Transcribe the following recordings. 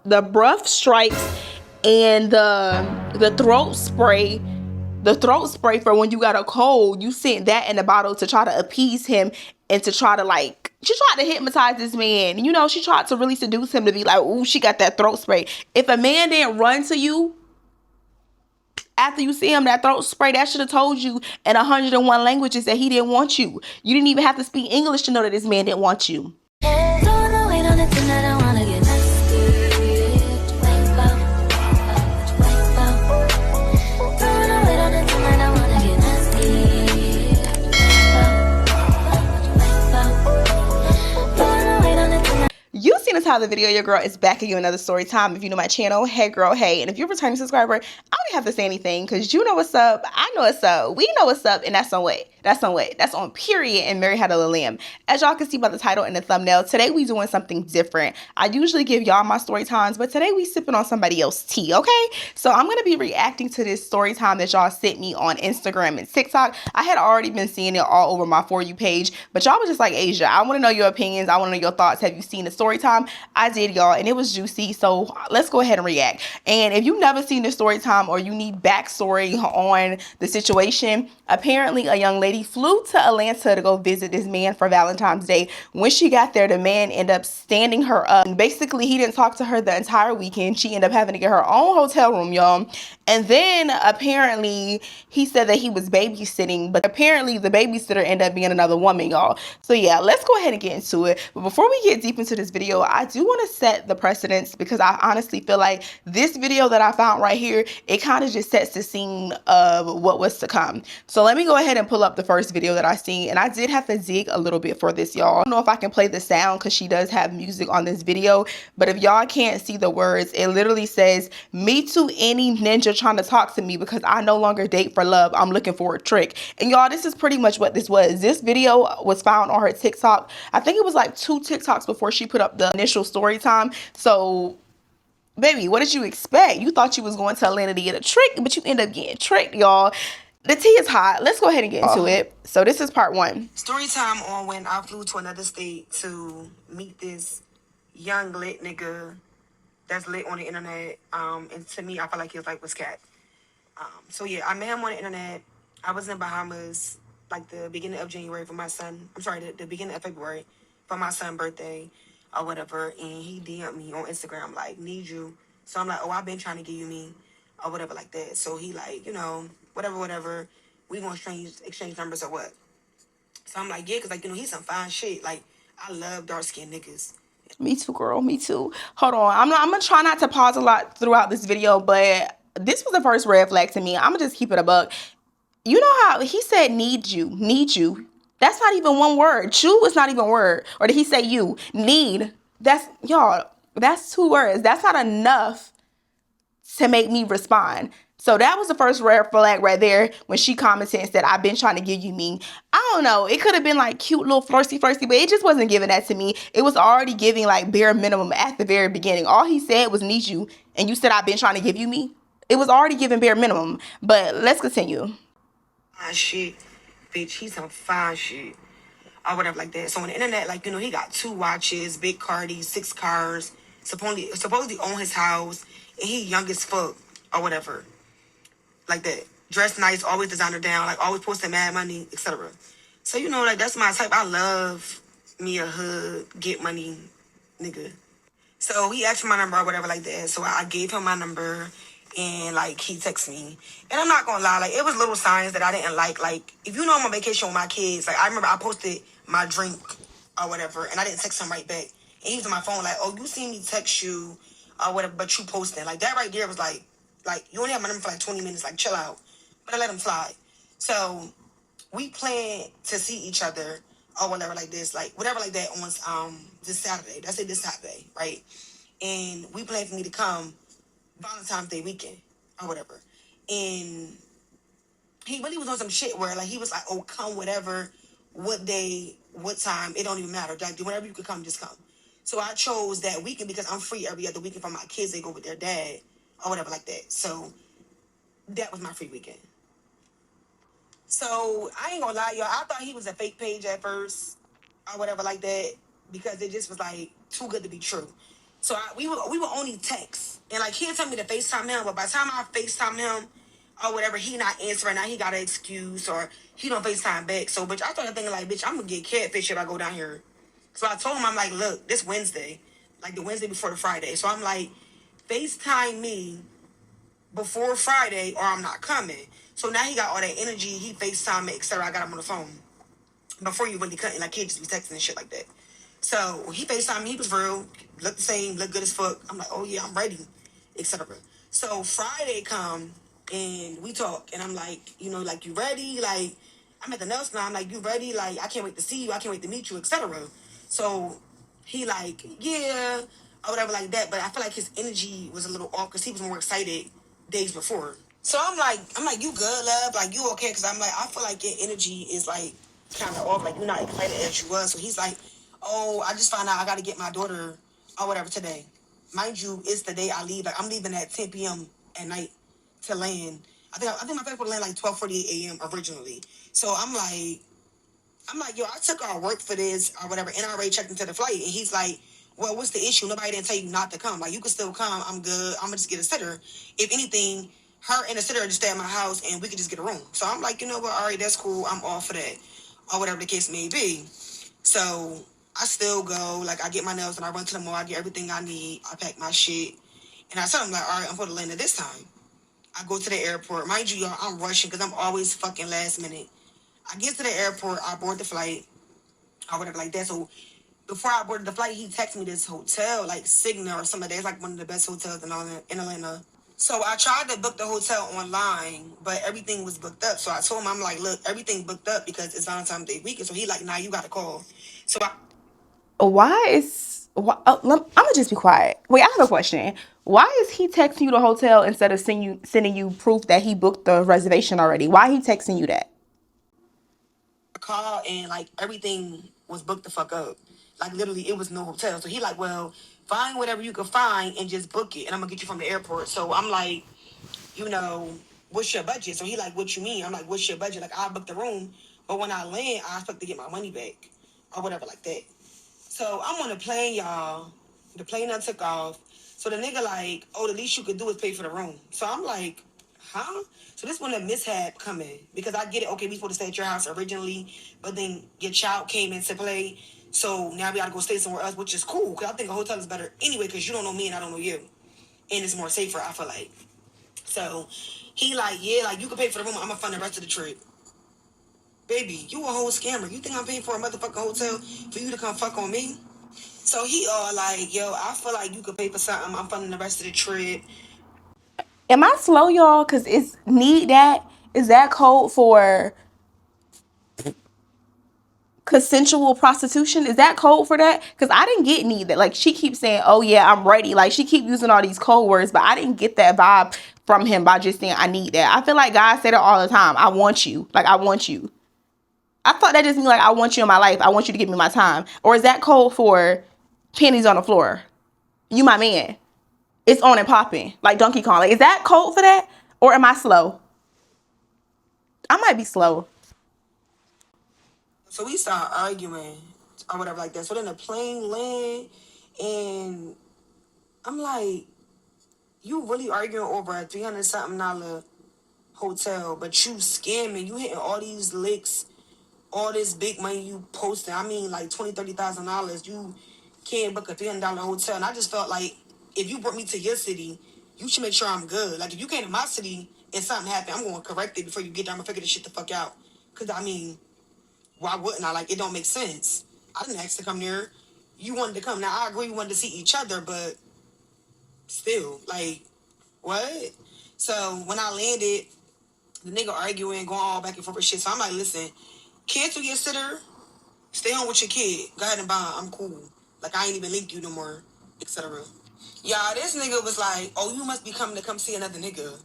breath stripes and the throat spray. The throat spray for when you got a cold, you sent that in a bottle to try to appease him and to try to like, she tried to hypnotize this man. You know, she tried to really seduce him to be like, ooh, she got that throat spray. If a man didn't run to you after you see him, that throat spray, that should have told you in 101 languages that he didn't want you. You didn't even have to speak English to know that this man didn't want you. You seen the title of the video. Your girl is back again, another story time. If you know my channel, hey girl, hey. And if you're a returning subscriber, I don't have to say anything because you know what's up, I know what's up, we know what's up, and that's on way. That's on way. That's on period. And Mary had a lamb. As y'all can see by the title and the thumbnail, today we doing something different. I usually give y'all my story times, but today we sipping on somebody else's tea, okay? So I'm gonna be reacting to this story time that y'all sent me on Instagram and TikTok. I had already been seeing it all over my For You page, but y'all was just like, Asia, I want to know your opinions. I want to know your thoughts. Have you seen the story time? I did, y'all, and it was juicy. So let's go ahead and react. And if you've never seen the story time or you need backstory on the situation, apparently a young lady flew to Atlanta to go visit this man for Valentine's Day. When she got there, the man ended up standing her up. And basically, he didn't talk to her the entire weekend. She ended up having to get her own hotel room, y'all. And then apparently he said that he was babysitting, but apparently the babysitter ended up being another woman, y'all. So yeah, let's go ahead and get into it. But before we get deep into this video, I do want to set the precedence because I honestly feel like this video that I found right here, it kind of just sets the scene of what was to come. So let me go ahead and pull up the first video that I seen, and I did have to dig a little bit for this, y'all. I don't know if I can play the sound because she does have music on this video, but if y'all can't see the words, it literally says, "Me too, any ninja trying to talk to me because I no longer date for love. I'm looking for a trick." And y'all, this is pretty much what this was. This video was found on her TikTok. I think it was like 2 TikToks before she put up the initial story time. So baby, what did you expect? You thought you was going to Atlanta to get a trick, but you end up getting tricked, y'all. The tea is hot. Let's go ahead and get into it. So this is part 1. Story time on when I flew to another state to meet this young lit nigga that's lit on the internet. And to me, I feel like he was cat. So yeah, I met him on the internet. I was in Bahamas like the beginning of January for my son. I'm sorry, the beginning of February for my son's birthday or whatever. And he DM'd me on Instagram like, need you. So I'm like, oh, I've been trying to give you me or whatever like that. So he like, you know, whatever. We gonna exchange numbers or what? So I'm like, yeah, because like, you know, he's some fine shit. Like, I love dark-skinned niggas. Me too, girl. Me too. Hold on. I'm gonna try not to pause a lot throughout this video, but this was the first red flag to me. I'm gonna just keep it a buck. You know how he said need you. That's not even one word. Chew is not even a word. Or did he say you? Need. That's, y'all, that's 2 words. That's not enough to make me respond. So that was the first red flag right there when she commented and said, I've been trying to give you me. I don't know. It could have been like cute little flirty, but it just wasn't giving that to me. It was already giving like bare minimum at the very beginning. All he said was need you. And you said, I've been trying to give you me. It was already giving bare minimum. But let's continue. Fine shit, bitch. He's some fine shit. Or whatever like that. So on the internet, like, you know, he got 2 watches, big Cardi, 6 cars, supposedly own his house, and he young as fuck or whatever. Like that. Dressed nice, always designer down, like always posting mad money, etc. So, you know, like that's my type. I love me a hood, get money nigga. So he asked for my number or whatever like that. So I gave him my number and like he texted me. And I'm not gonna lie, like it was little signs that I didn't like. Like if you know I'm on vacation with my kids, like I remember I posted my drink or whatever and I didn't text him right back. And he was on my phone like, oh, you see me text you or whatever, but you posting. Like that right there was like you only have my number for like 20 minutes, like chill out. But I let him slide. So we plan to see each other or whatever like this, like whatever like that on this Saturday. That's it, this Saturday, right? And we plan for me to come Valentine's Day weekend or whatever. And he really was on some shit where like he was like, oh, come whatever, what day, what time, it don't even matter. Like whenever you could come, just come. So I chose that weekend because I'm free every other weekend for my kids. They go with their dad or whatever like that. So that was my free weekend. So I ain't gonna lie, y'all. I thought he was a fake page at first or whatever like that because it just was like too good to be true. So we would only text, and like he'll tell me to FaceTime him, but by the time I FaceTime him or whatever, he not answering. Now he got an excuse or he don't FaceTime back. So bitch, I started thinking like, bitch, I'm gonna get catfish if I go down here. So I told him, I'm like, look, this Wednesday, like the Wednesday before the Friday. So I'm like, FaceTime me before Friday or I'm not coming. So now he got all that energy. He FaceTime me, etc. I got him on the phone before you really couldn't. Like, kids just be texting and shit like that. So he FaceTime me. He was real. Looked the same. Looked good as fuck. I'm like, oh yeah, I'm ready, etc. So Friday come and we talk. And I'm like, like, you ready? Like, I'm at the nail salon. I'm like, you ready? Like, I can't wait to see you. I can't wait to meet you, etc. So he like, yeah, or whatever like that. But I feel like his energy was a little off because he was more excited days before. So I'm like, you good, love? Like, you okay? Because I'm like, I feel like your energy is like kind of off. Like, you're not excited as you was. So he's like, oh, I just found out I got to get my daughter or whatever today. Mind you, it's the day I leave. Like, I'm leaving at 10 p.m. at night to land. I think my flight would land like 12:48 a.m. originally. So I'm like, yo, I took our work for this or whatever, and I already checked into the flight. And he's like, well, what's the issue? Nobody didn't tell you not to come. Like, you can still come. I'm good. I'm going to just get a sitter. If anything, her and the sitter just stay at my house, and we could just get a room. So I'm like, you know what? All right, that's cool. I'm all for that, or whatever the case may be. So I still go. Like, I get my nails, and I run to the mall. I get everything I need. I pack my shit. And I tell him, like, all right, I'm for the land this time. I go to the airport. Mind you, y'all, I'm rushing because I'm always fucking last minute. I get to the airport. I board the flight or whatever like that. So before I boarded the flight, he texted me this hotel, like Signa or something. It's like one of the best hotels in Atlanta. So I tried to book the hotel online, but everything was booked up. So I told him, I'm like, look, everything booked up because it's Valentine's Day weekend. So he like, nah, you got to call. So Why is I'm gonna just be quiet. Wait, I have a question. Why is he texting you the hotel instead of sending you proof that he booked the reservation already? Why he texting you that? call and like everything was booked the fuck up. Like literally, it was no hotel. So he like, well, find whatever you can find and just book it, and I'm gonna get you from the airport. So I'm like, you know, what's your budget? So he like, what you mean? I'm like, what's your budget? Like, I booked the room, but when I land, I expect to get my money back or whatever like that. So I'm on the plane, y'all. The plane done took off. So the nigga like, oh, the least you could do is pay for the room. So I'm like, huh? So this when the mishap come in. Because I get it, okay, we supposed to stay at your house originally, but then your child came into play. So now we gotta go stay somewhere else, which is cool. Because I think a hotel is better anyway, because you don't know me and I don't know you. And it's more safer, I feel like. So he like, yeah, like you can pay for the room. I'm gonna fund the rest of the trip. Baby, you a whole scammer. You think I'm paying for a motherfucking hotel for you to come fuck on me? So he all like, yo, I feel like you could pay for something. I'm funding the rest of the trip. Am I slow, y'all? Cause it's need that. Is that code for consensual prostitution? Is that code for that? Because I didn't get need that. Like she keeps saying, oh yeah, I'm ready. Like she keep using all these code words, but I didn't get that vibe from him by just saying I need that. I feel like guys say that all the time. I want you. Like I want you. I thought that just means like I want you in my life. I want you to give me my time. Or is that code for panties on the floor? You my man. It's on and popping. Like Donkey Kong. Like is that code for that? Or am I slow? I might be slow. So we start arguing or whatever like that. So then the plane land and I'm like, you really arguing over a $300 something dollar hotel, but you scamming, you hitting all these licks, all this big money you posting. I mean like $20,000, $30,000. You can't book a $300 hotel. And I just felt like if you brought me to your city, you should make sure I'm good. Like if you came to my city and something happened, I'm gonna correct it before you get there. I'm gonna figure this shit the fuck out. Cause I mean, why wouldn't I? Like, it don't make sense. I didn't ask to come there. You wanted to come. Now, I agree we wanted to see each other, but still, like, what? So, when I landed, the nigga arguing, going all back and forth with shit. So, I'm like, listen, cancel your sitter. Stay home with your kid. Go ahead and bond. I'm cool. Like, I ain't even link you no more, etc. Y'all, this nigga was like, oh, you must be coming to come see another nigga.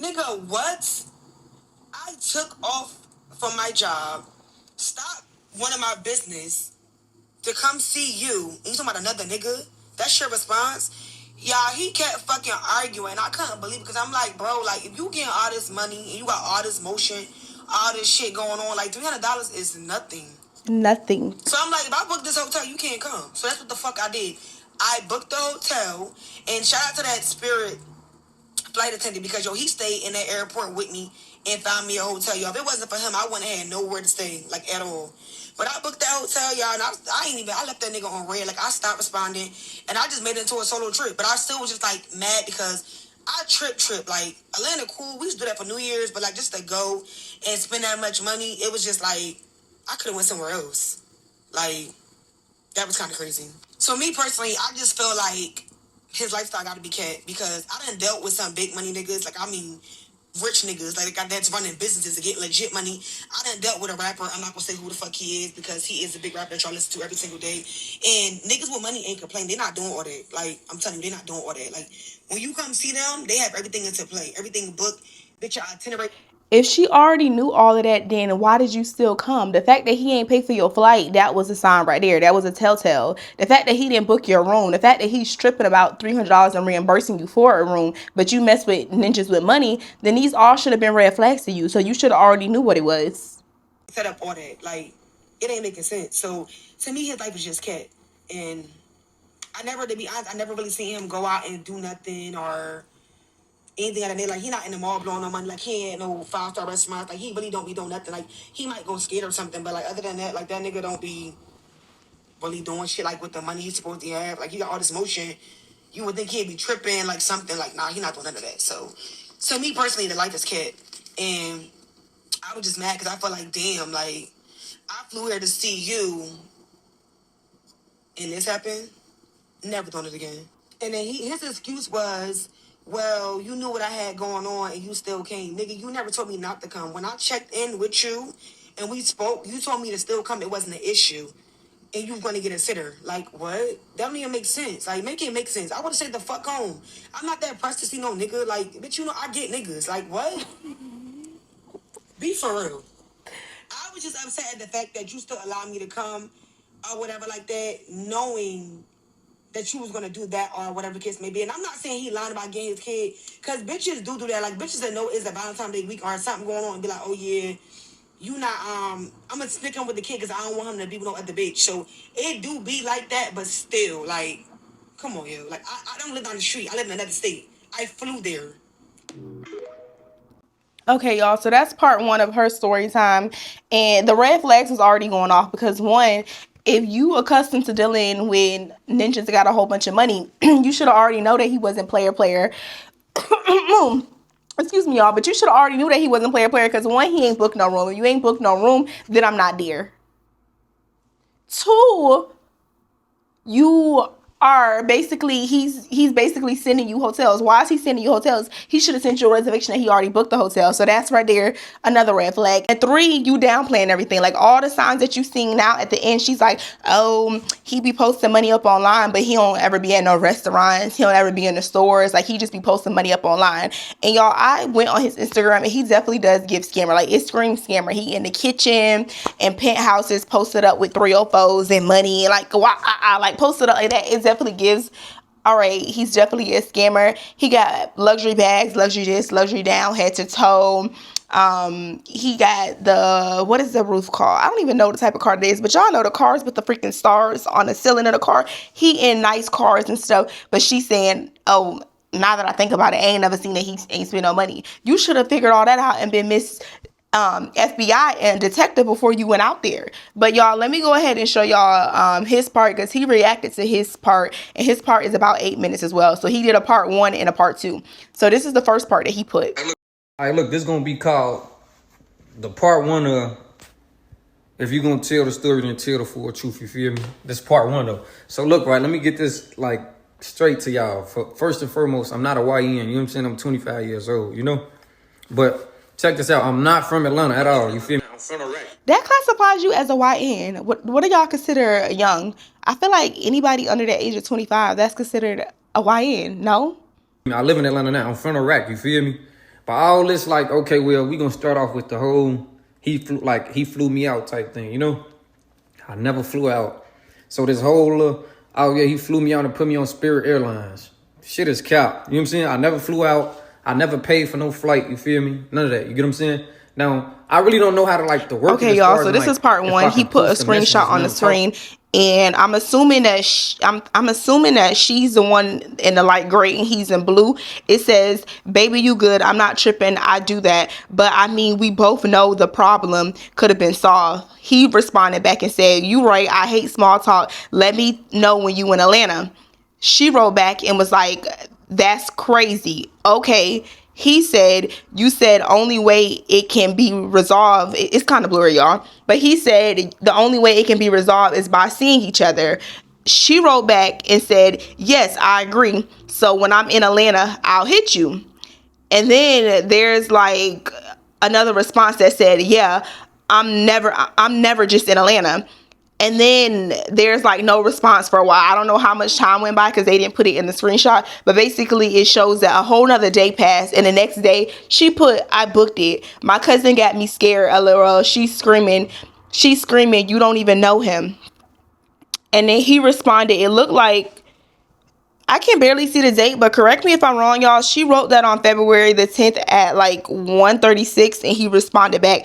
Nigga, what? I took off from my job, stopped one of my business to come see you. And you talking about another nigga? That's your response? Y'all, he kept fucking arguing. I couldn't believe it because I'm like, bro, like, if you getting all this money and you got all this motion, all this shit going on, like, $300 is nothing. Nothing. So I'm like, if I book this hotel, you can't come. So that's what the fuck I did. I booked the hotel, and shout out to that Spirit flight attendant because he stayed in that airport with me and found me a hotel, y'all. If it wasn't for him, I wouldn't have had nowhere to stay, like, at all. But I booked that hotel, y'all, and I left that nigga on red. Like, I stopped responding, and I just made it into a solo trip. But I still was just, like, mad because I trip. Like, Atlanta, cool. We used to do that for New Year's, but, like, just to go and spend that much money, it was just, like, I could have went somewhere else. Like, that was kind of crazy. So, me personally, I just feel like his lifestyle got to be kept because I done dealt with some big money niggas. Like, I mean, rich niggas, like that's running businesses to get legit money. I done dealt with a rapper. I'm not gonna say who the fuck he is because he is a big rapper that y'all listen to every single day. And niggas with money ain't complaining. They're not doing all that. Like, I'm telling you, they're not doing all that. Like, when you come see them, they have everything into play, everything booked. Bitch, your itinerary. If she already knew all of that, then why did you still come? The fact that he ain't pay for your flight, that was a sign right there. That was a telltale. The fact that he didn't book your room, the fact that he's stripping about $300 and reimbursing you for a room, but you mess with ninjas with money, then these all should have been red flags to you. So you should have already knew what it was. Set up all that. Like, it ain't making sense. So, to me, his life is just cat. And I never, to be honest, I never really seen him go out and do nothing or anything out of there. Like, he not in the mall blowing no money. Like, he ain't no 5-star restaurants. Like, he really don't be doing nothing. Like, he might go skate or something, but, like, other than that, like, that nigga don't be really doing shit, like, with the money he's supposed to have. Like, he got all this motion. You would think he'd be tripping, like, something. Like, nah, he not doing none of that. So me, personally, the life is cat. And I was just mad because I felt like, damn, like, I flew here to see you, and this happened. Never done it again. And then his excuse was, well, you knew what I had going on and you still came. Nigga, you never told me not to come. When I checked in with you and we spoke, you told me to still come. It wasn't an issue. And you were going to get a sitter. Like, what? That don't even make sense. Like, make it make sense. I would have said the fuck home. I'm not that pressed to see no nigga. Like, bitch, you know, I get niggas. Like, what? Be for real. I was just upset at the fact that you still allowed me to come or whatever like that, knowing that you was gonna do that or whatever the case may be. And I'm not saying he lying about getting his kid, because bitches do that. Like, bitches that know it's a Valentine's Day week or something going on and be like, oh yeah, you not, I'm gonna stick him with the kid because I don't want him to be with no other bitch. So it do be like that, but still, like, come on, yo. Like, I don't live down the street. I live in another state. I flew there. Okay, y'all, so that's part one of her story time. And the red flags was already going off because, one, if you accustomed to dealing with ninjas that got a whole bunch of money, you should have already know that he wasn't player. Excuse me, y'all, but you should have already knew that he wasn't player because, one, he ain't booked no room. If you ain't booked no room, then I'm not there. Two, you are basically, he's basically sending you hotels. Why is he sending you hotels? He should have sent you a reservation that he already booked the hotel. So that's right there, another red flag. And three, you downplaying everything. Like, all the signs that you seen now at the end, she's like, oh, he be posting money up online, but he don't ever be at no restaurants. He don't ever be in the stores. Like, he just be posting money up online. And y'all, I went on his Instagram and he definitely does give scammer. Like, it screams scammer. He in the kitchen and penthouses posted up with 304s and money. Like, like posted up like that. It definitely gives, all right, he's definitely a scammer. He got luxury bags, luxury this, luxury down, head to toe. He got the, what is the roof called? I don't even know the type of car it is, but y'all know the cars with the freaking stars on the ceiling of the car. He in nice cars and stuff, but she's saying, oh, now that I think about it, I ain't never seen that he ain't spend no money. You should have figured all that out and been FBI and detective before you went out there. But y'all, let me go ahead and show y'all his part, because he reacted to his part, and his part is about 8 minutes as well. So he did a part 1 and a part 2. So this is the first part that he put. All right, look, this is gonna be called the part 1 of, if you're gonna tell the story, then tell the full truth. You feel me? This part 1 though. So look, right, let me get this like straight to y'all. First and foremost, I'm not a YN. You know what I'm saying? I'm 25 years old. You know, but check this out. I'm not from Atlanta at all. You feel me? I'm from Iraq. That classifies you as a YN. What do y'all consider young? I feel like anybody under the age of 25, that's considered a YN, no? I live in Atlanta now. I'm from Iraq. You feel me? But all this, like, okay, well, we gonna start off with the whole he flew me out type thing. You know, I never flew out. So this whole oh yeah, he flew me out and put me on Spirit Airlines. Shit is cap. You know what I'm saying? I never flew out. I never paid for no flight, you feel me? None of that, you get what I'm saying? Now, I really don't know how to, like, the work. Okay, y'all, so this is part 1. He put a screenshot on the screen. And I'm assuming that I'm assuming that she's the one in the light gray and he's in blue. It says, "Baby, you good? I'm not tripping. I do that, but I mean, we both know the problem could have been solved." He responded back and said, "You right. I hate small talk. Let me know when you in Atlanta." She wrote back and was like, "That's crazy. Okay." He said, "You said only way it can be resolved." It's kind of blurry, y'all. But he said the only way it can be resolved is by seeing each other. She wrote back and said, "Yes, I agree. So when I'm in Atlanta, I'll hit you." And then there's like another response that said, "Yeah, I'm never just in Atlanta." And then there's like no response for a while. I don't know how much time went by because they didn't put it in the screenshot. But basically, it shows that a whole nother day passed. And the next day, she put, "I booked it. My cousin got me scared, LOL." She's screaming. She's screaming, "You don't even know him." And then he responded, it looked like, I can barely see the date, but correct me if I'm wrong, y'all. She wrote that on February the 10th at like 1:36, and he responded back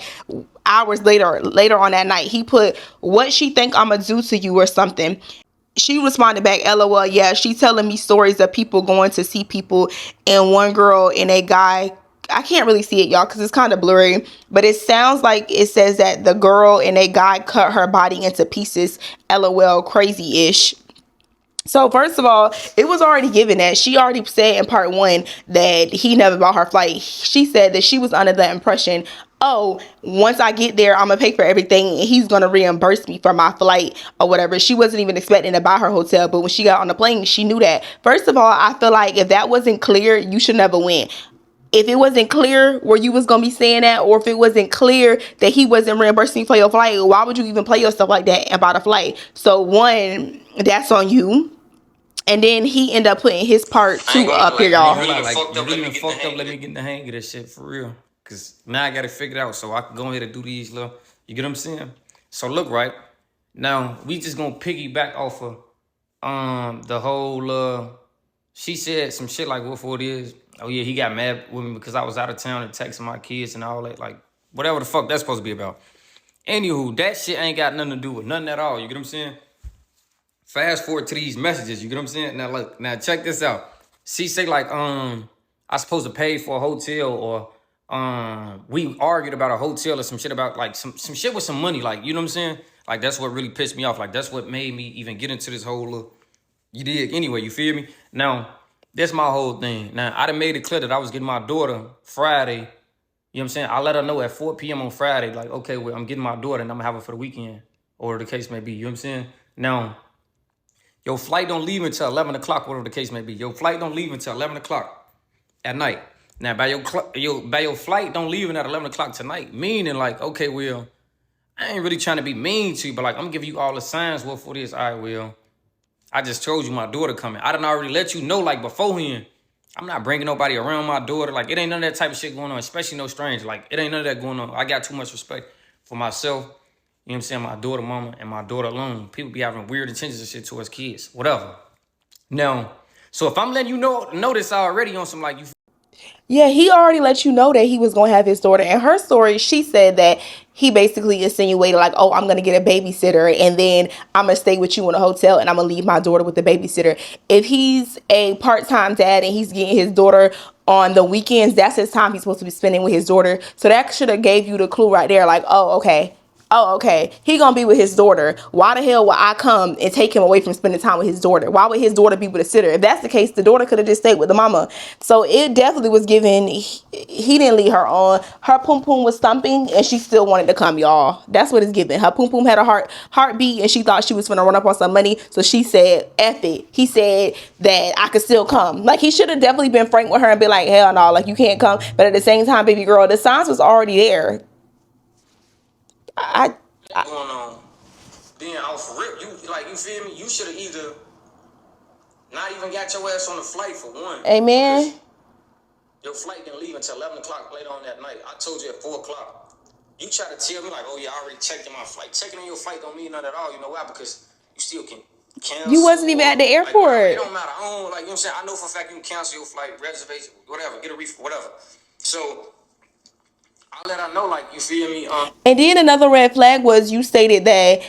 hours later on that night. He put, "What she think I'ma do to you or something." She responded back, "LOL, yeah, she telling me stories of people going to see people, and one girl and a guy." I can't really see it, y'all, because it's kind of blurry, but it sounds like it says that the girl and a guy cut her body into pieces. LOL, crazy-ish. So first of all, it was already given that she already said in part one that he never bought her flight. She said that she was under the impression, "Oh, once I get there, I'm gonna pay for everything and he's gonna reimburse me for my flight or whatever." She wasn't even expecting to buy her hotel, but when she got on the plane, she knew that. First of all, I feel like if that wasn't clear, you should never win. If it wasn't clear where you was gonna be saying that, or if it wasn't clear that he wasn't reimbursing for your flight, why would you even play yourself like that about a flight? So one, that's on you. And then he ended up putting his part two up here, I ain't y'all. gonna lie, like you really done fucked up. Let me get in the hang of this shit for real, cause now I got it figured out, so I can go ahead and do these little. You get what I'm saying? So look, right now we just gonna piggyback off of the whole she said some shit like what it is. Oh yeah, he got mad with me because I was out of town and texting my kids and all that, like whatever the fuck that's supposed to be about. Anywho, that shit ain't got nothing to do with nothing at all. You get what I'm saying? Fast forward to these messages, you get what I'm saying? Now look, now check this out. She say like, I supposed to pay for a hotel, or we argued about a hotel or some shit about like some shit with some money, like, you know what I'm saying? Like that's what really pissed me off. Like that's what made me even get into this whole you did anyway, you feel me? Now, that's my whole thing. Now, I done made it clear that I was getting my daughter Friday. You know what I'm saying? I let her know at 4 p.m. on Friday, like, okay, well, I'm getting my daughter and I'm gonna have her for the weekend, or the case may be. You know what I'm saying? Now, your flight don't leave until 11 o'clock, whatever the case may be. Your flight don't leave until 11 o'clock at night. Now, by your flight don't leave at 11 o'clock tonight, meaning like, okay, Will, I ain't really trying to be mean to you, but like, I'm giving you all the signs, what for this. All right, Will, I just told you my daughter coming. I done already let you know, like, beforehand. I'm not bringing nobody around my daughter. Like, it ain't none of that type of shit going on, especially no strange. Like, it ain't none of that going on. I got too much respect for myself, you know what I'm saying, my daughter mama and my daughter alone. People be having weird intentions and shit towards kids, whatever. Now, so if I'm letting you know this already on some, like, you. Yeah, he already let you know that he was going to have his daughter. And her story, she said that he basically insinuated, like, "Oh, I'm going to get a babysitter and then I'm going to stay with you in a hotel and I'm going to leave my daughter with the babysitter." If he's a part-time dad and he's getting his daughter on the weekends, that's his time he's supposed to be spending with his daughter. So that should have gave you the clue right there, like, oh, okay. Oh, okay. He gonna be with his daughter. Why the hell would I come and take him away from spending time with his daughter? Why would his daughter be with a sitter? If that's the case, the daughter could have just stayed with the mama. So it definitely was given. He didn't leave her on. Her pum pum was thumping, and she still wanted to come, y'all. That's what it's given. Her pum pum had a heartbeat, and she thought she was gonna run up on some money. So she said, "F it." He said that I could still come. Like, he should have definitely been frank with her and be like, "Hell no, like, you can't come." But at the same time, baby girl, the signs was already there. I Going on, being off rip, you like, you feel me? You should have either not even got your ass on the flight for one. Amen. Because your flight didn't leave until 11 o'clock later on that night. I told you at 4 o'clock. You try to tell me, like, oh, yeah, I already checked in my flight. Checking in your flight don't mean nothing at all. You know why? Because you still can cancel. You wasn't even at the Like, whatever. It airport. don't matter. I don't, like, you know what I'm saying? I know for a fact you can cancel your flight, reservation, whatever, get a refund, whatever. So I let her know, like, you feel me? And then another red flag was you stated that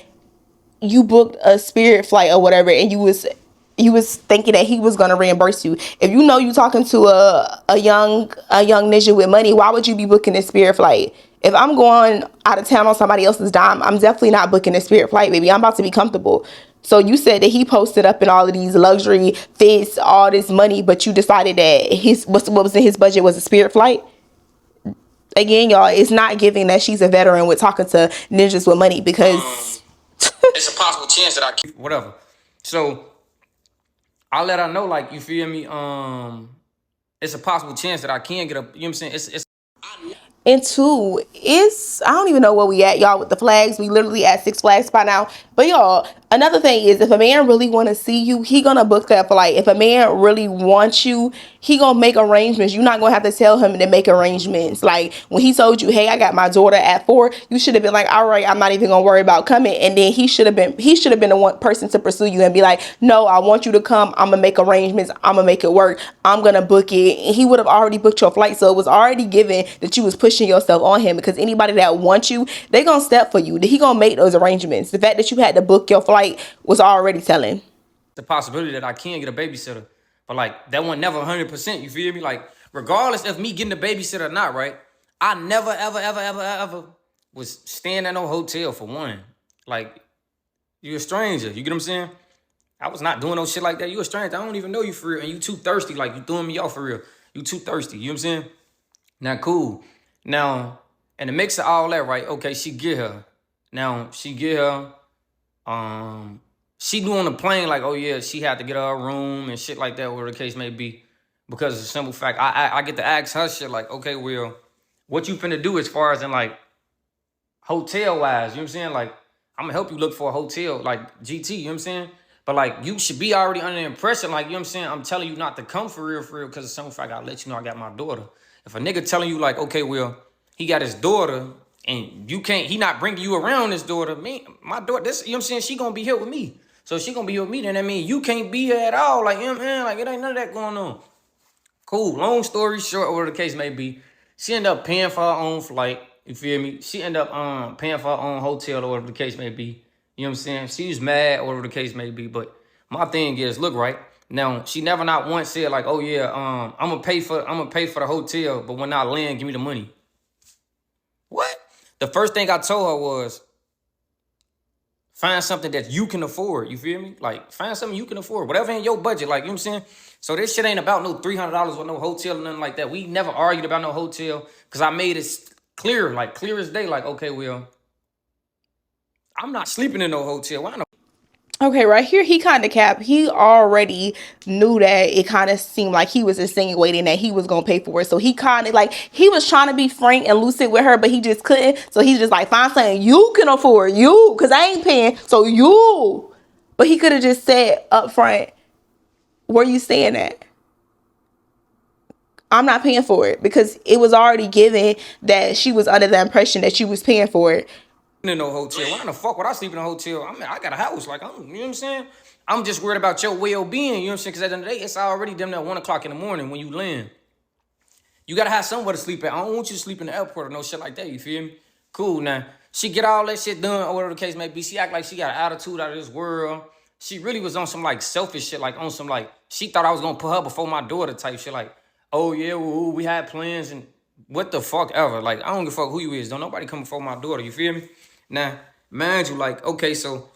you booked a Spirit flight or whatever, and you was thinking that he was gonna reimburse you. If you know you talking to a young ninja with money, why would you be booking a Spirit flight? If I'm going out of town on somebody else's dime, I'm definitely not booking a Spirit flight, baby. I'm about to be comfortable. So you said that he posted up in all of these luxury fits, all this money, but you decided that what was in his budget was a Spirit flight. Again, y'all, it's not giving that she's a veteran with talking to ninjas with money, because it's a possible chance that I can whatever. So I let her know, like, you feel me? It's a possible chance that I can get up. You know what I'm saying? It's and two, it's I don't even know where we at, y'all, with the flags. We literally at Six Flags by now. But y'all, another thing is, if a man really want to see you, he gonna book that flight. If a man really wants you, he gonna make arrangements. You're not gonna have to tell him to make arrangements. Like when he told you, hey, I got my daughter at 4, you should have been like, all right, I'm not even gonna worry about coming. And then he should have been the one person to pursue you and be like, no, I want you to come. I'm gonna make arrangements. I'm gonna make it work. I'm gonna book it. And he would have already booked your flight, so it was already given that you was pushing yourself on him, because anybody that wants you, they gonna step for you. He gonna make those arrangements. The fact that you had to book your flight was already telling. the possibility that I can get a babysitter. But like that one never 100%, you feel me? Like regardless of me getting a babysitter or not, right? I never, ever was staying at no hotel for one. Like, you a stranger, you get what I'm saying? I was not doing no shit like that. You a stranger, I don't even know you for real. And you too thirsty, like you throwing me off for real. You too thirsty, you know what I'm saying? Now, cool. Now, in the mix of all that, right? Okay, she get her. Now, she get her. She knew on the plane, like, oh yeah, she had to get her a room and shit like that, whatever the case may be. Because of the simple fact, I get to ask her shit like, okay, well, what you finna do as far as in like hotel wise, you know what I'm saying? Like, I'm gonna help you look for a hotel, like GT, you know what I'm saying? But like, you should be already under the impression, like, you know what I'm saying? I'm telling you not to come for real, because of some fact, I gotta let you know I got my daughter. If a nigga telling you like, okay, well, he got his daughter and you can't, he not bringing you around his daughter, me, my daughter, this, you know what I'm saying? She gonna be here with me. So she gonna be here with me, then that means you can't be here at all. Like, you know what I'm saying? Like, it ain't none of that going on. Cool. Long story short, whatever the case may be, she ended up paying for her own flight. You feel me? She ended up paying for her own hotel or whatever the case may be. You know what I'm saying? She was mad or whatever the case may be. But my thing is, look, right now, she never not once said like, oh yeah, I'm gonna pay for the hotel, but when I land, give me the money. What? The first thing I told her was, find something that you can afford. You feel me? Like, find something you can afford. Whatever in your budget. Like, you know what I'm saying? So this shit ain't about no $300 or no hotel or nothing like that. We never argued about no hotel, because I made it clear, like clear as day. Like, okay, well, I'm not sleeping in no hotel. Why no? Okay, right here, he kind of capped. He already knew that it kind of seemed like he was insinuating that he was going to pay for it. So he kind of like, he was trying to be frank and lucid with her, but he just couldn't. So he's just like, find something you can afford, you, because I ain't paying. So you. But he could have just said up front, where you staying at? I'm not paying for it, because it was already given that she was under the impression that you was paying for it. In no hotel. Why the fuck would I sleep in a hotel? I mean, I got a house. Like, you know what I'm saying? I'm just worried about your well-being. You know what I'm saying? Because at the end of the day, it's already damn near 1 o'clock in the morning when you land. You gotta have somewhere to sleep at. I don't want you to sleep in the airport or no shit like that. You feel me? Cool. Now, she get all that shit done or whatever the case may be. She act like she got an attitude out of this world. She really was on some like selfish shit, like on some like, she thought I was gonna put her before my daughter type shit. Like, oh yeah, well, we had plans and what the fuck ever. Like, I don't give a fuck who you is. Don't nobody come before my daughter. You feel me? Now, mind you, like, okay, so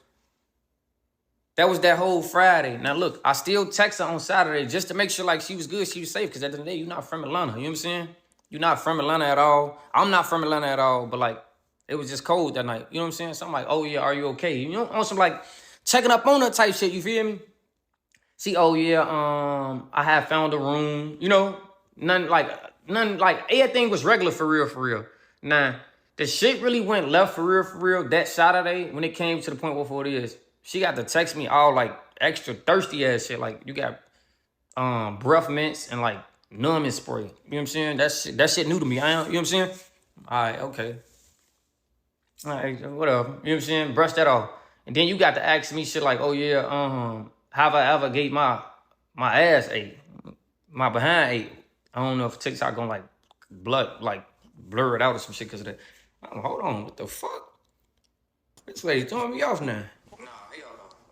that was that whole Friday. Now, look, I still text her on Saturday just to make sure, like, she was good, she was safe. Because at the end of the day, you're not from Atlanta. You know what I'm saying? You're not from Atlanta at all. I'm not from Atlanta at all. But, like, it was just cold that night. You know what I'm saying? So I'm like, oh, yeah, are you okay? You know, on some, like, checking up on her type shit. You feel me? See, oh, yeah, I had found a room. You know, nothing like, everything was regular for real, for real. Now, the shit really went left for real, that Saturday when it came to the point where it is. She got to text me all like extra thirsty ass shit. Like, you got breath mints and like numbing spray. You know what I'm saying? That shit new to me. You know what I'm saying? All right, okay. All right, whatever. You know what I'm saying? Brush that off. And then you got to ask me shit like, oh yeah, have I ever gave my ass ate? My behind ate? I don't know if TikTok gonna like blur it out or some shit because of that. Hold on, what the fuck? This lady's throwing me off now.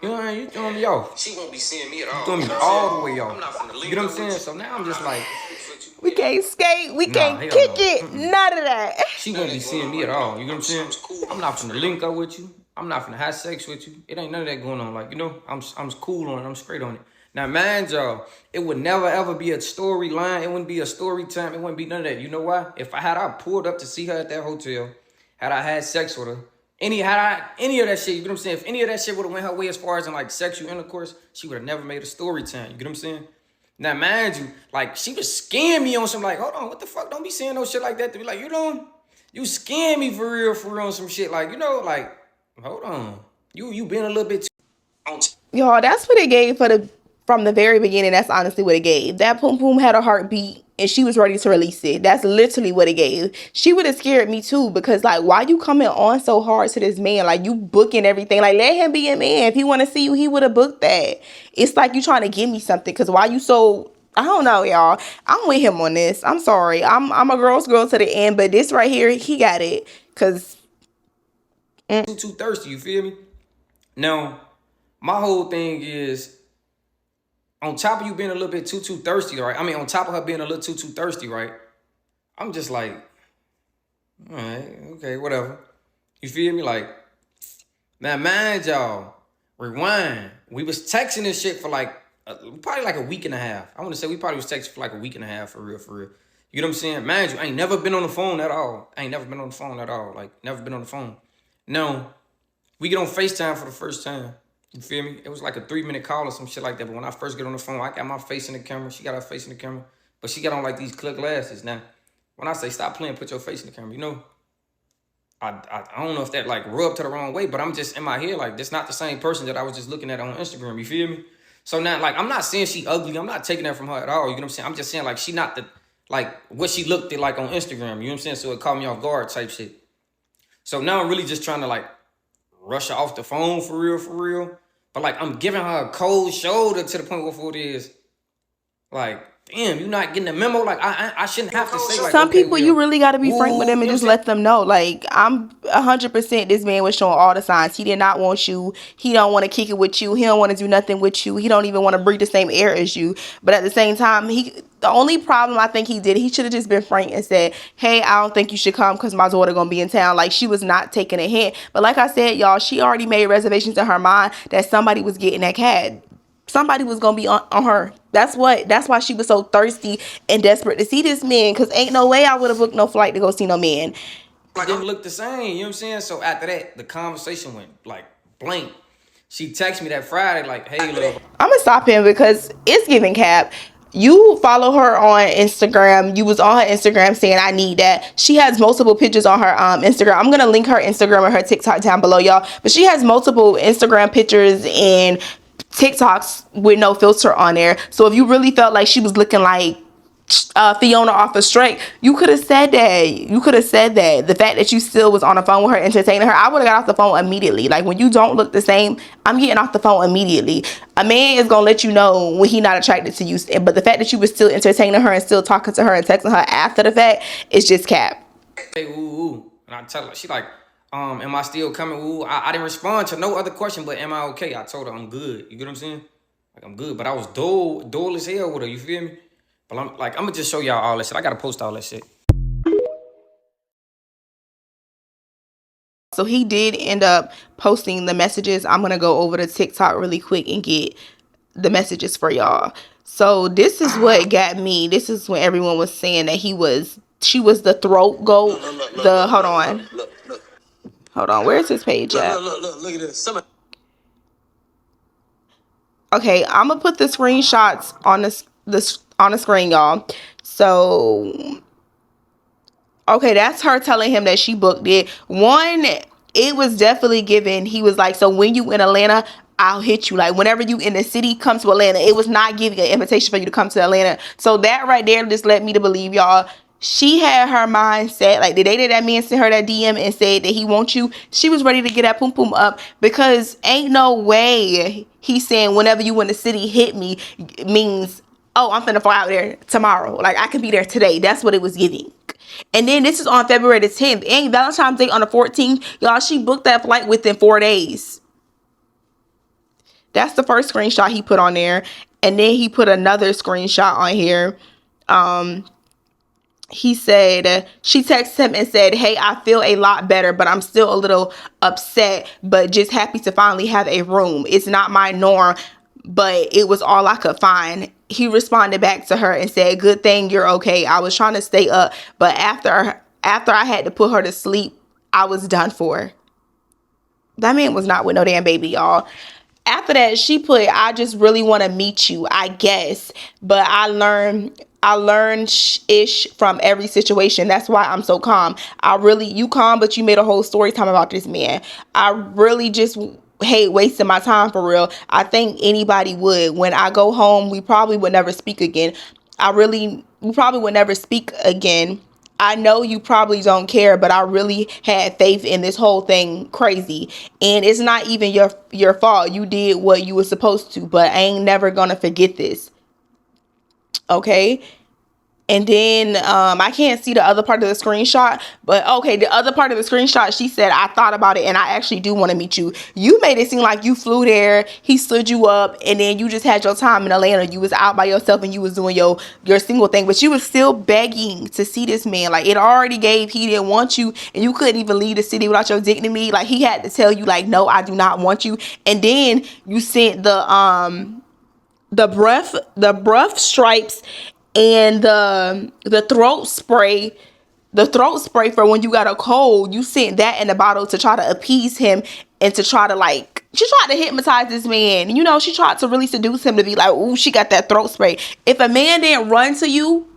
You know what I mean? You throwing me off. She won't be seeing me at all. You throwing me all the way off. I'm not finna link. You know what I'm saying? So now I'm just like, We can't skate. We nah, can't hell kick no. it. None of that. She won't be seeing me at all. You know what I'm saying? I'm not finna link up with you. I'm not finna have sex with you. It ain't none of that going on. Like, you know, I'm cool on it. I'm straight on it. Now, mind y'all, it would never ever be a storyline. It wouldn't be a story time. It wouldn't be none of that. You know why? If I pulled up to see her at that hotel, had I had sex with her, any of that shit, you know what I'm saying? If any of that shit would have went her way as far as in like sexual intercourse, she would have never made a story time. You get what I'm saying? Now, mind you, like, she was scaring me on some, like, hold on, what the fuck? Don't be saying no shit like that to be like, you know, you scaring me for real on some shit. Like, you know, like, hold on. You been a little bit too... Y'all, that's what it gave from the very beginning. That's honestly what it gave. That Poom Poom had a heartbeat and she was ready to release it. That's literally what it gave. She would have scared me too, because like, why you coming on so hard to this man? Like, you booking everything. Like, let him be a man. If he want to see you, he would have booked that. It's like you trying to give me something, because why you so... I don't know, y'all. I'm with him on this. I'm sorry. I'm a girl's girl to the end, but this right here, he got it. Because... too thirsty, you feel me? Now, my whole thing is, on top of you being a little bit too thirsty, right? I mean, on top of her being a little too thirsty, right? I'm just like, all right, okay, whatever. You feel me? Like, now mind y'all, rewind. We was texting this shit for like, probably like a week and a half. I want to say we probably was texting for like a week and a half, for real, for real. You know what I'm saying? Mind you, I ain't never been on the phone at all. I ain't never been on the phone at all. Like, never been on the phone. No, we get on FaceTime for the first time. You feel me? It was like a 3-minute call or some shit like that. But when I first get on the phone, I got my face in the camera. She got her face in the camera. But she got on like these clear glasses. Now, when I say stop playing, put your face in the camera, you know, I don't know if that like rubbed to the wrong way, but I'm just in my head like, this not the same person that I was just looking at on Instagram. You feel me? So now, like, I'm not saying she ugly. I'm not taking that from her at all. You know what I'm saying? I'm just saying like, she not the, like, what she looked at like on Instagram. You know what I'm saying? So it caught me off guard type shit. So now I'm really just trying to like rush her off the phone for real, for real. But like, I'm giving her a cold shoulder to the point where it is like, damn, you not getting the memo. Like, I shouldn't have to say like, some okay, people, well, you really got to be frank with them and just let them know. Like, I'm 100%. This man was showing all the signs. He did not want you. He don't want to kick it with you. He don't want to do nothing with you. He don't even want to breathe the same air as you. But at the same time, the only problem I think he did, he should have just been frank and said, hey, I don't think you should come because my daughter gonna be in town. Like, she was not taking a hint. But like I said, y'all, she already made reservations in her mind that somebody was getting that cat. Somebody was gonna be on her. That's why she was so thirsty and desperate to see this man, because ain't no way I would have booked no flight to go see no man. Like, didn't look the same, you know what I'm saying? So after that, the conversation went like blank. She texted me that Friday, like, hey, love. I'm gonna stop him because it's giving cap. You follow her on Instagram. You was on her Instagram saying I need that. She has multiple pictures on her Instagram. I'm gonna link her Instagram and her TikTok down below, y'all. But she has multiple Instagram pictures and TikToks with no filter on there. So if you really felt like she was looking like Fiona off a strike, you could have said that. You could have said that. The fact that you still was on the phone with her, entertaining her, I would have got off the phone immediately. Like, when you don't look the same, I'm getting off the phone immediately. A man is gonna let you know when he not attracted to you. But the fact that you was still entertaining her and still talking to her and texting her after the fact is just cap. Hey, ooh. And I tell her, she like, am I still coming? Ooh, I didn't respond to no other question, but am I okay? I told her I'm good. You get what I'm saying? Like, I'm good. But I was dull as hell with her, you feel me? But I'm gonna just show y'all all that shit. I gotta post all that shit. So he did end up posting the messages. I'm gonna go over to TikTok really quick and get the messages for y'all. So this is what got me. This is when everyone was saying that she was the throat goat. Hold on, where's his page at? Look at this. Okay, I'm gonna put the screenshots on on the screen, y'all. So, okay, that's her telling him that she booked it. One, it was definitely given. He was like, so when you in Atlanta, I'll hit you. Like, whenever you in the city, come to Atlanta. It was not giving an invitation for you to come to Atlanta. So that right there just led me to believe, y'all, she had her mindset, like the day that man sent her that DM and said that he wants you, she was ready to get that poom poom up, because ain't no way he's saying whenever you in the city hit me means, oh, I'm finna fly out there tomorrow. Like, I can be there today. That's what it was giving. And then this is on February the 10th. Ain't Valentine's Day on the 14th. Y'all, she booked that flight within 4 days. That's the first screenshot he put on there. And then he put another screenshot on here. He said, she texted him and said, hey, I feel a lot better, but I'm still a little upset, but just happy to finally have a room. It's not my norm, but it was all I could find. He responded back to her and said, good thing you're okay. I was trying to stay up, but after I had to put her to sleep, I was done for. That man was not with no damn baby, y'all. After that, she put, I just really want to meet you, I guess. But I learned ish from every situation. That's why I'm so calm. You calm, but you made a whole story time about this man. I really just hate wasting my time, for real. I think anybody would. When I go home, we probably would never speak again. We probably would never speak again. I know you probably don't care, but I really had faith in this whole thing crazy. And it's not even your fault. You did what you were supposed to, but I ain't never gonna forget this. Okay? And then I can't see the other part of the screenshot, but okay, the other part of the screenshot, she said, I thought about it and I actually do want to meet you. You made it seem like you flew there, he stood you up, and then you just had your time in Atlanta. You was out by yourself and you was doing your single thing, but you was still begging to see this man. Like, it already gave he didn't want you, and you couldn't even leave the city without your dignity. Like, he had to tell you, like, no, I do not want you. And then you sent the breath stripes and the throat spray for when you got a cold. You sent that in a bottle to try to appease him and to try to, like, she tried to hypnotize this man. You know, she tried to really seduce him to be like, ooh, she got that throat spray. If a man didn't run to you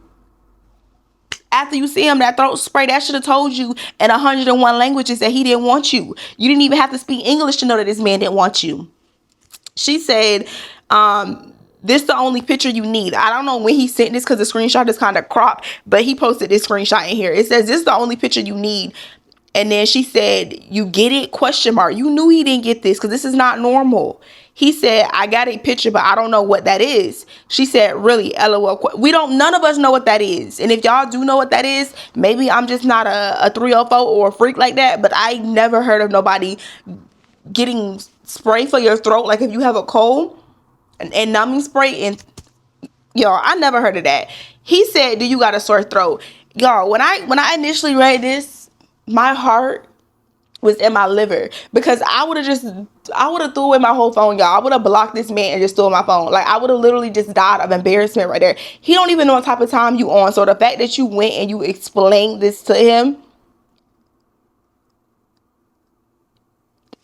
after you see him, that throat spray, that should have told you in 101 languages that he didn't want you. You didn't even have to speak English to know that this man didn't want you. She said, this the only picture you need. I don't know when he sent this because the screenshot is kind of cropped, but he posted this screenshot in here. It says, this is the only picture you need. And then she said, you get it? Question mark. You knew he didn't get this because this is not normal. He said, I got a picture, but I don't know what that is. She said, really? LOL. None of us know what that is. And if y'all do know what that is, maybe I'm just not a 304 or a freak like that, but I never heard of nobody getting spray for your throat. Like, if you have a cold and numbing spray, and y'all, I never heard of that. He said, do you got a sore throat? Y'all, when I initially read this, my heart was in my liver, because I would have threw away my whole phone, y'all. I would have blocked this man and just threw my phone. Like, I would have literally just died of embarrassment right there. He don't even know what type of time you on. So the fact that you went and you explained this to him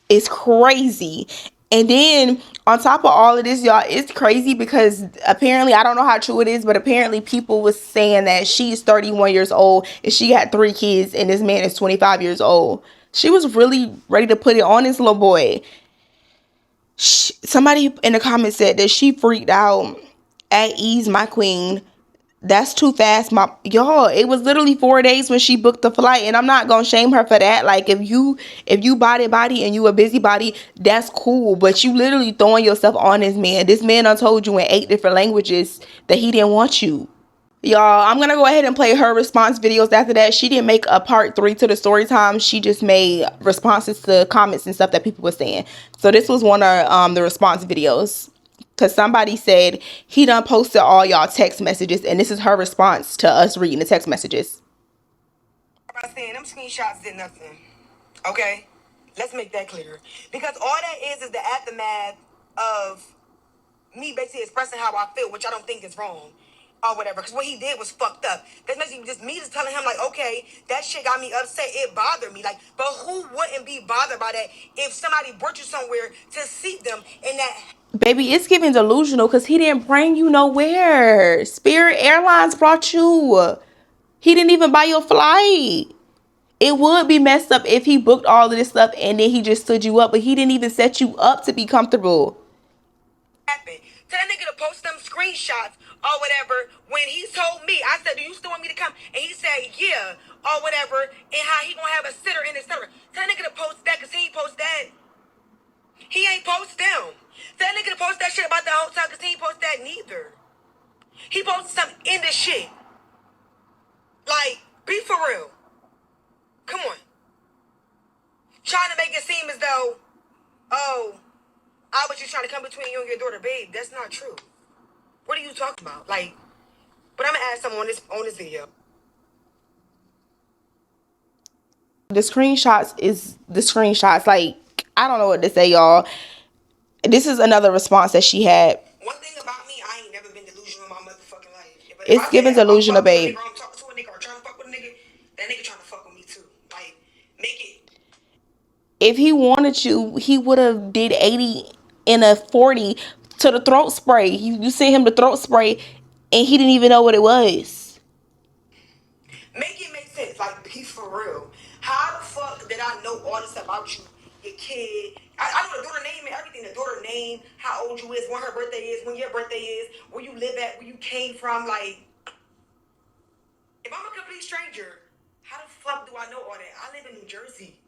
is crazy. And then on top of all of this, y'all, it's crazy because apparently, I don't know how true it is, but apparently people was saying that she's 31 years old and she got 3 kids and this man is 25 years old. She was really ready to put it on this little boy. Somebody in the comments said that she freaked out. At ease, my queen. That's too fast, y'all. It was literally 4 days when she booked the flight, and I'm not gonna shame her for that. Like, if you body and you a busybody, that's cool. But you literally throwing yourself on this man. This man done told you in 8 different languages that he didn't want you. Y'all, I'm gonna go ahead and play her response videos after that. She didn't make a part 3 to the story time. She just made responses to comments and stuff that people were saying. So this was one of the response videos. Because somebody said he done posted all y'all text messages, and this is her response to us reading the text messages. I'm saying them screenshots did nothing. Okay? Let's make that clear. Because all that is the aftermath of me basically expressing how I feel, which I don't think is wrong. Or whatever. Because what he did was fucked up. That's basically just me just telling him, like, okay, that shit got me upset. It bothered me. Like, but who wouldn't be bothered by that if somebody brought you somewhere to see them in that... Baby, it's giving delusional because he didn't bring you nowhere. Spirit Airlines brought you. He didn't even buy your flight. It would be messed up if he booked all of this stuff and then he just stood you up, but he didn't even set you up to be comfortable. Happened. Tell that nigga to post them screenshots or whatever. When he told me, I said, do you still want me to come? And he said, yeah, or whatever. And how he gonna have a sitter in his center. Tell that nigga to post that, because he ain't post that. He ain't post them. Tell that nigga to post that shit about the hotel, because he ain't post that neither. He posted something in the shit. Like, be for real. Come on. Trying to make it seem as though, oh, I was just trying to come between you and your daughter, babe. That's not true. What are you talking about? Like, but I'm gonna ask someone on this video. The screenshots is the screenshots. Like, I don't know what to say, y'all. This is another response that she had. One thing about me, I ain't never been delusional in my motherfucking life. But if It's I giving said I'm delusional, fucking with a babe. nigga, or I'm talking to a nigga, or trying to fuck with a nigga, that nigga trying to fuck with me too. Like, make it. If he wanted you, he would have did 80 in a 40 to the throat spray. You sent him the throat spray, and he didn't even know what it was. Make it make sense. Like, be for real. How the fuck did I know all this about you? Your kid. I know the daughter name and everything. The daughter name, how old you is, when her birthday is, when your birthday is, where you live at, where you came from. Like, if I'm a complete stranger, how the fuck do I know all that? I live in New Jersey.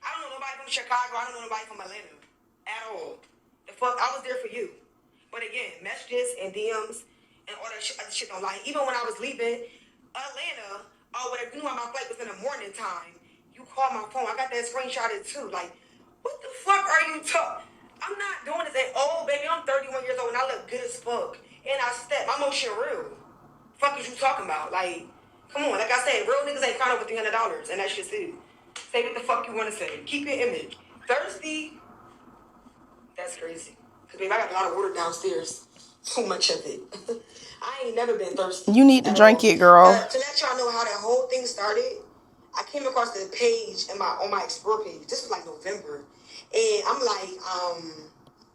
I don't know nobody from Chicago. I don't know nobody from Atlanta at all. The fuck, I was there for you. But again, messages and DMs and all that shit, other shit don't lie. Even when I was leaving Atlanta, or whatever, you know, my flight was in the morning time. You called my phone. I got that screenshotted too. Like, what the fuck are you talking? I'm not doing this at all, baby. I'm 31 years old and I look good as fuck. And I step. My motion real. Fuck is you talking about? Like, come on. Like I said, real niggas ain't crying over $300, and that's just it. Say what the fuck you want to say. Keep your image. Thirsty? That's crazy. Because, babe, I got a lot of water downstairs. Too much of it. I ain't never been thirsty. You need to drink it, girl. To let y'all know how that whole thing started, I came across the page on my Explore page. This was like November. And I'm like,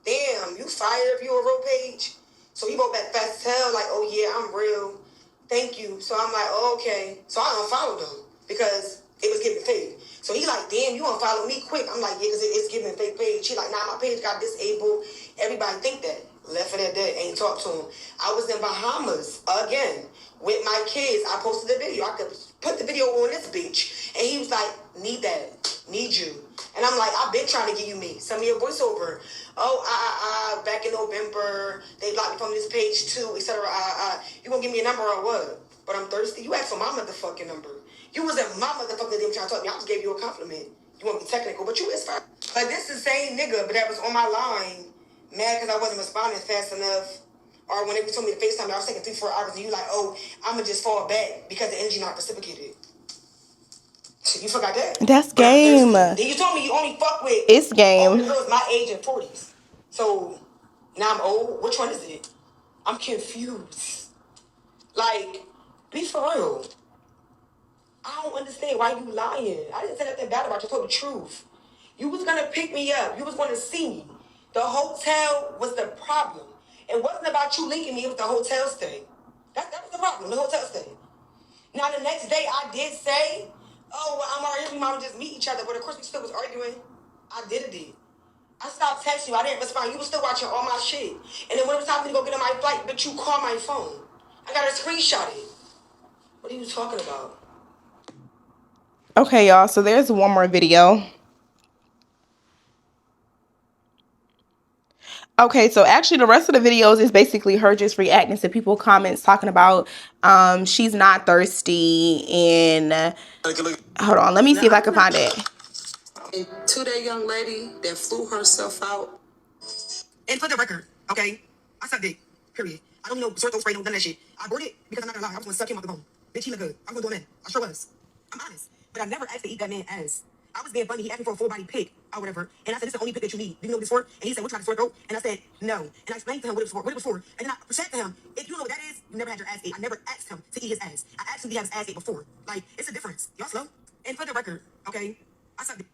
damn, you fired if you a real page? So he wrote back fast as hell, like, oh yeah, I'm real. Thank you. So I'm like, oh, okay. So I unfollowed him because it was giving fake. So he like, damn, you unfollow me quick. I'm like, yeah, because it's giving fake page. He like, nah, my page got disabled. Everybody think that. Left for that day, ain't talked to him. I was in Bahamas again with my kids. I posted the video. I could put the video on this beach. And he was like, need that. Need you. And I'm like, I've been trying to get you me. Send me a voiceover. Oh, back in November, they blocked me from this page too, etc. You gonna give me a number or what? But I'm thirsty. You asked for my motherfucking number. You was in my motherfucking DM trying to talk to me. I just gave you a compliment. You want to be technical, but you is fine. Like, this is the same nigga, but that was on my line, mad because I wasn't responding fast enough. Or when they told me to FaceTime, I was taking 3-4 hours, and you like, oh, I'm gonna just fall back because the energy not reciprocated. You forgot that? That's game. Then you told me you only fuck with It's game. older girls my age and 40s. So now I'm old. Which one is it? I'm confused. Like, be for real. I don't understand why you lying. I didn't say nothing bad about you. I told the truth. You was gonna pick me up. You was gonna see me. The hotel was the problem. It wasn't about you linking me with the hotel stay. That was the problem, the hotel stay. Now the next day I did say, oh, well, I'm already, we might just meet each other. But of course we still was arguing. I did it. I stopped texting you. I didn't respond. You were still watching all my shit. And then when it was time for me to go get on my flight, bitch, you called my phone. I got a screenshot it. What are you talking about? Okay, y'all, so there's one more video. Okay, so actually the rest of the videos is basically her just reacting to people comments talking about she's not thirsty and hold on, let me see if I can find it. To that young lady that flew herself out. And for the record, okay, I sucked dick, period. I don't know sore throat spray, no none of that shit. I bought it because I'm not gonna lie, I was gonna suck him out the bone. Bitch, he look good. I was gonna do a man. I sure was. I'm honest. But I never asked to eat that man ass. I was being funny. He asked me for a full body pic or whatever. And I said, this is the only pic that you need. Do you know what it's for? And he said, what you got to sore throat? And I said, no. And I explained to him what it was for. And then I said to him, if you know what that is, you never had your ass ate. I never asked him to eat his ass. I asked him to have his ass ate before. Like, it's a difference. Y'all slow? And for the record, okay, I sucked dick.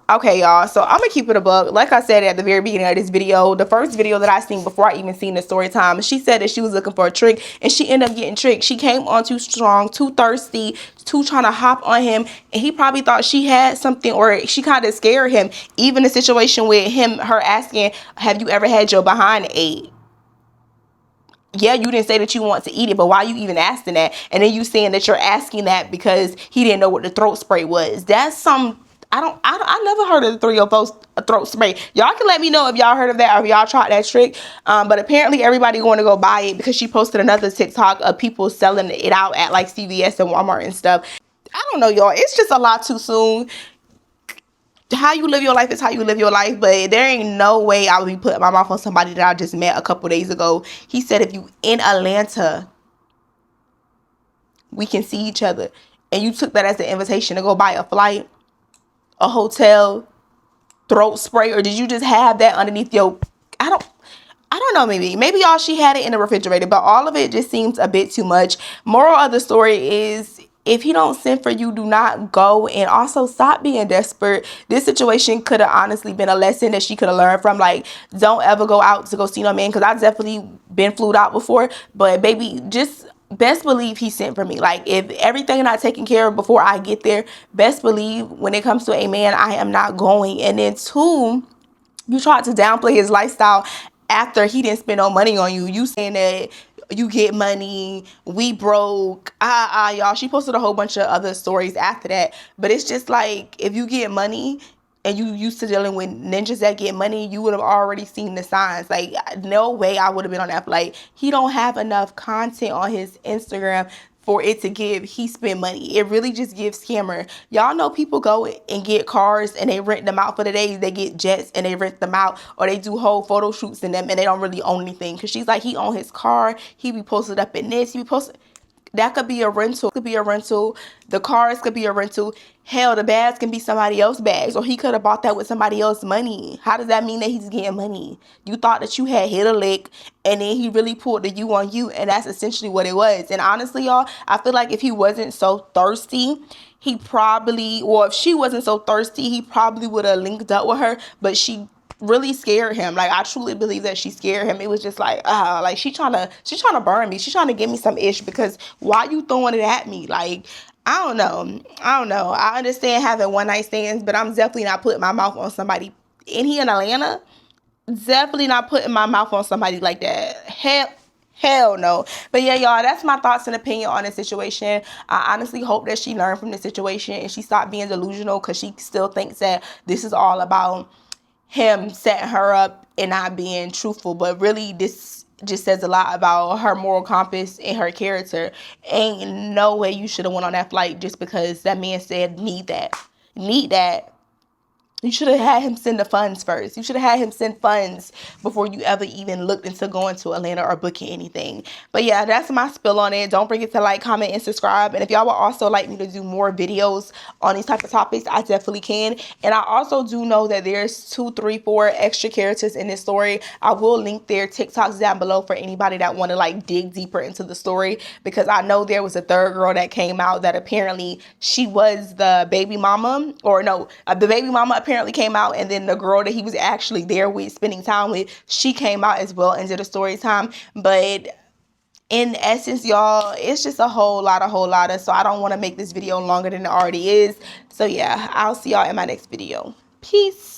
Okay, y'all, so I'm gonna keep it a buck. Like I said at the very beginning of this video, the first video that I seen before I even seen the story time, she said that she was looking for a trick, and she ended up getting tricked. She came on too strong, too thirsty, too trying to hop on him, and he probably thought she had something, or she kind of scared him. Even the situation with her asking, have you ever had your behind ate? Yeah, you didn't say that you want to eat it, but why you even asking that? And then you saying that you're asking that because he didn't know what the throat spray was. That's some, I never heard of the throat spray. Y'all can let me know if y'all heard of that or if y'all tried that trick. But apparently everybody going to go buy it because she posted another TikTok of people selling it out at like CVS and Walmart and stuff. I don't know, y'all. It's just a lot too soon. how you live your life is how you live your life, but there ain't no way I would be putting my mouth on somebody that I just met a couple days ago. He said if you in Atlanta, we can see each other. And you took that as an invitation to go buy a flight, a hotel, throat spray, or did you just have that underneath your, I don't know, maybe all she had it in the refrigerator, but all of it just seems a bit too much. Moral of the story is, if he don't send for you, do not go, and also stop being desperate. This situation could have honestly been a lesson that she could have learned from. Like, don't ever go out to go see no man, because I've definitely been flued out before, but baby, just best believe he sent for me. Like, if everything not taken care of before I get there, best believe when it comes to a man, I am not going. And then two, you tried to downplay his lifestyle after he didn't spend no money on you. You saying that you get money, we broke, y'all. She posted a whole bunch of other stories after that. But it's just like, if you get money and you used to dealing with ninjas that get money, you would have already seen the signs. Like, no way I would have been on that. Like, he don't have enough content on his Instagram for it to give he spent money. It really just gives scammer. Y'all know people go and get cars and they rent them out for the days. They get jets and they rent them out, or they do whole photo shoots in them and they don't really own anything. Because she's like, he own his car, he be posted up in this, he be posted. That could be a rental. Could be a rental. The cars could be a rental. Hell, the bags can be somebody else's bags, or he could have bought that with somebody else's money. How does that mean that he's getting money? You thought that you had hit a lick, and then he really pulled the you on you, and that's essentially what it was. And honestly, y'all, I feel like if he wasn't so thirsty, he probably, or if she wasn't so thirsty, he probably would have linked up with her. But she really scared him. Like, I truly believe that she scared him. It was just like she trying to burn me. She's trying to give me some ish, because why you throwing it at me? Like, I don't know. I understand having one night stands, but I'm definitely not putting my mouth on somebody. And he in Atlanta, definitely not putting my mouth on somebody like that. Hell no. But yeah, y'all, that's my thoughts and opinion on the situation. I honestly hope that she learned from the situation and she stopped being delusional, because she still thinks that this is all about him setting her up and not being truthful. But really, this just says a lot about her moral compass and her character. Ain't no way you should have went on that flight just because that man said need that. You should have had him send the funds first. You should have had him send funds before you ever even looked into going to Atlanta or booking anything. But yeah, that's my spill on it. Don't forget to like, comment, and subscribe. And if y'all would also like me to do more videos on these type of topics, I definitely can. And I also do know that there's 2, 3, 4 extra characters in this story. I will link their TikToks down below for anybody that want to like dig deeper into the story, because I know there was a third girl that came out that apparently she was the baby mama, or no, the baby mama apparently came out, and then the girl that he was actually there with, spending time with, she came out as well and did a story time. But in essence, y'all, it's just a whole lot of, so I don't want to make this video longer than it already is. So yeah, I'll see y'all in my next video. Peace.